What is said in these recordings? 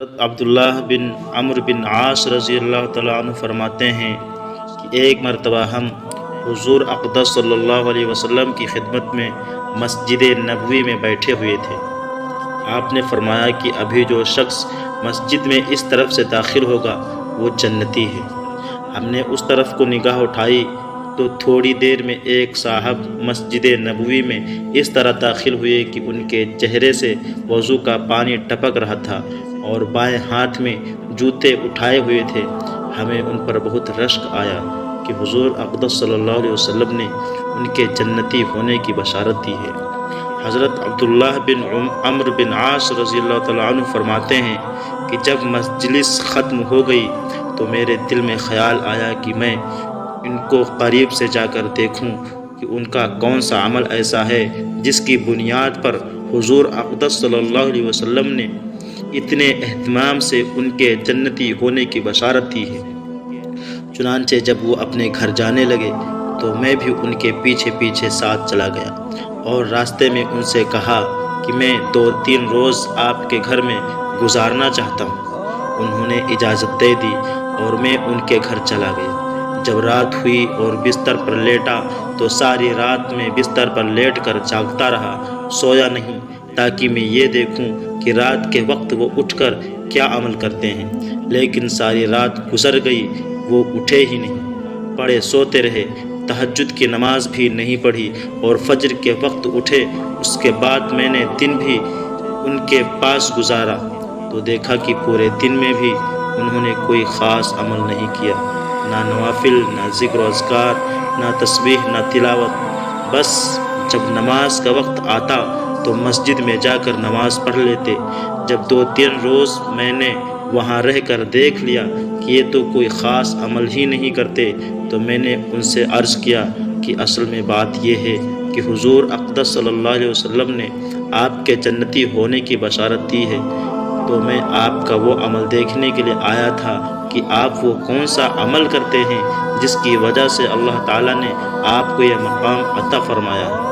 عبداللہ بن عمرو بن عاص رضی اللہ تعالیٰ عنہ فرماتے ہیں کہ ایک مرتبہ ہم حضور اقدس صلی اللہ علیہ وسلم کی خدمت میں مسجد نبوی میں بیٹھے ہوئے تھے۔ آپ نے فرمایا کہ ابھی جو شخص مسجد میں اس طرف سے داخل ہوگا وہ جنتی ہے۔ ہم نے اس طرف کو نگاہ اٹھائی تو تھوڑی دیر میں ایک صاحب مسجد نبوی میں اس طرح داخل ہوئے کہ ان کے چہرے سے وضو کا پانی ٹپک رہا تھا اور بائیں ہاتھ میں جوتے اٹھائے ہوئے تھے۔ ہمیں ان پر بہت رشک آیا کہ حضور اقدس صلی اللہ علیہ وسلم نے ان کے جنتی ہونے کی بشارت دی ہے۔ حضرت عبداللہ بن عمرو بن عاص رضی اللہ تعالیٰ عنہ فرماتے ہیں کہ جب مجلس ختم ہو گئی تو میرے دل میں خیال آیا کہ میں ان کو قریب سے جا کر دیکھوں کہ ان کا کون سا عمل ایسا ہے جس کی بنیاد پر حضور اقدس صلی اللہ علیہ وسلم نے اتنے اہتمام سے ان کے جنتی ہونے کی بشارت دی ہے۔ چنانچہ جب وہ اپنے گھر جانے لگے تو میں بھی ان کے پیچھے پیچھے ساتھ چلا گیا اور راستے میں ان سے کہا کہ میں 2-3 روز آپ کے گھر میں گزارنا چاہتا ہوں۔ انہوں نے اجازت دے دی اور میں ان کے گھر چلا گیا۔ جب رات ہوئی اور بستر پر لیٹا تو ساری رات میں بستر پر لیٹ کر جاگتا رہا، سویا نہیں، تاکہ میں یہ دیکھوں کہ رات کے وقت وہ اٹھ کر کیا عمل کرتے ہیں۔ لیکن ساری رات گزر گئی، وہ اٹھے ہی نہیں، پڑے سوتے رہے، تہجد کی نماز بھی نہیں پڑھی اور فجر کے وقت اٹھے۔ اس کے بعد میں نے دن بھی ان کے پاس گزارا تو دیکھا کہ پورے دن میں بھی انہوں نے کوئی خاص عمل نہیں کیا، نہ نوافل، نہ ذکر و اذکار، نہ تسبیح، نہ تلاوت۔ بس جب نماز کا وقت آتا تو مسجد میں جا کر نماز پڑھ لیتے۔ جب 2-3 روز میں نے وہاں رہ کر دیکھ لیا کہ یہ تو کوئی خاص عمل ہی نہیں کرتے تو میں نے ان سے عرض کیا کہ اصل میں بات یہ ہے کہ حضور اقدس صلی اللہ علیہ وسلم نے آپ کے جنتی ہونے کی بشارت دی ہے، تو میں آپ کا وہ عمل دیکھنے کے لیے آیا تھا کہ آپ وہ کون سا عمل کرتے ہیں جس کی وجہ سے اللہ تعالیٰ نے آپ کو یہ مقام عطا فرمایا ہے۔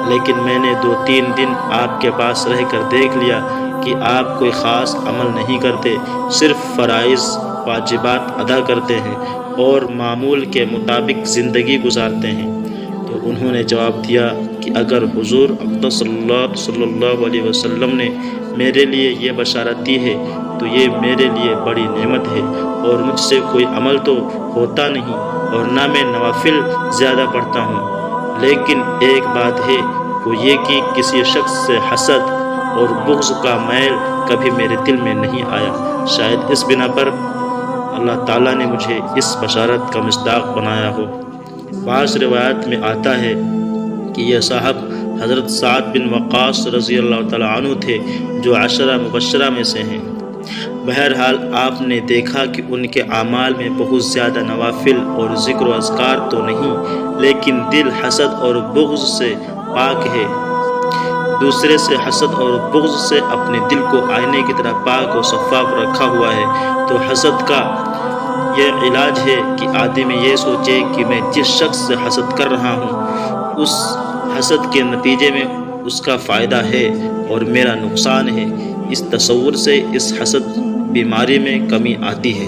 لیکن میں نے 2-3 دن آپ کے پاس رہ کر دیکھ لیا کہ آپ کوئی خاص عمل نہیں کرتے، صرف فرائض واجبات ادا کرتے ہیں اور معمول کے مطابق زندگی گزارتے ہیں۔ تو انہوں نے جواب دیا کہ اگر حضور اقدس صلی اللہ علیہ وسلم نے میرے لیے یہ بشارت دی ہے تو یہ میرے لیے بڑی نعمت ہے، اور مجھ سے کوئی عمل تو ہوتا نہیں اور نہ میں نوافل زیادہ پڑھتا ہوں، لیکن ایک بات ہے، وہ یہ کہ کسی شخص سے حسد اور بغض کا میل کبھی میرے دل میں نہیں آیا۔ شاید اس بنا پر اللہ تعالیٰ نے مجھے اس بشارت کا مصداق بنایا ہو۔ بعض روایات میں آتا ہے کہ یہ صاحب حضرت سعد بن وقاص رضی اللہ تعالیٰ عنہ تھے، جو 10 مبشرہ میں سے ہیں۔ بہرحال آپ نے دیکھا کہ ان کے اعمال میں بہت زیادہ نوافل اور ذکر و اذکار تو نہیں، لیکن دل حسد اور بغض سے پاک ہے۔ دوسرے سے حسد اور بغض سے اپنے دل کو آئینے کی طرح پاک و شفاف رکھا ہوا ہے۔ تو حسد کا یہ علاج ہے کہ آدمی یہ سوچے کہ میں جس شخص سے حسد کر رہا ہوں اس حسد کے نتیجے میں اس کا فائدہ ہے اور میرا نقصان ہے۔ اس تصور سے اس حسد بیماری میں کمی آتی ہے۔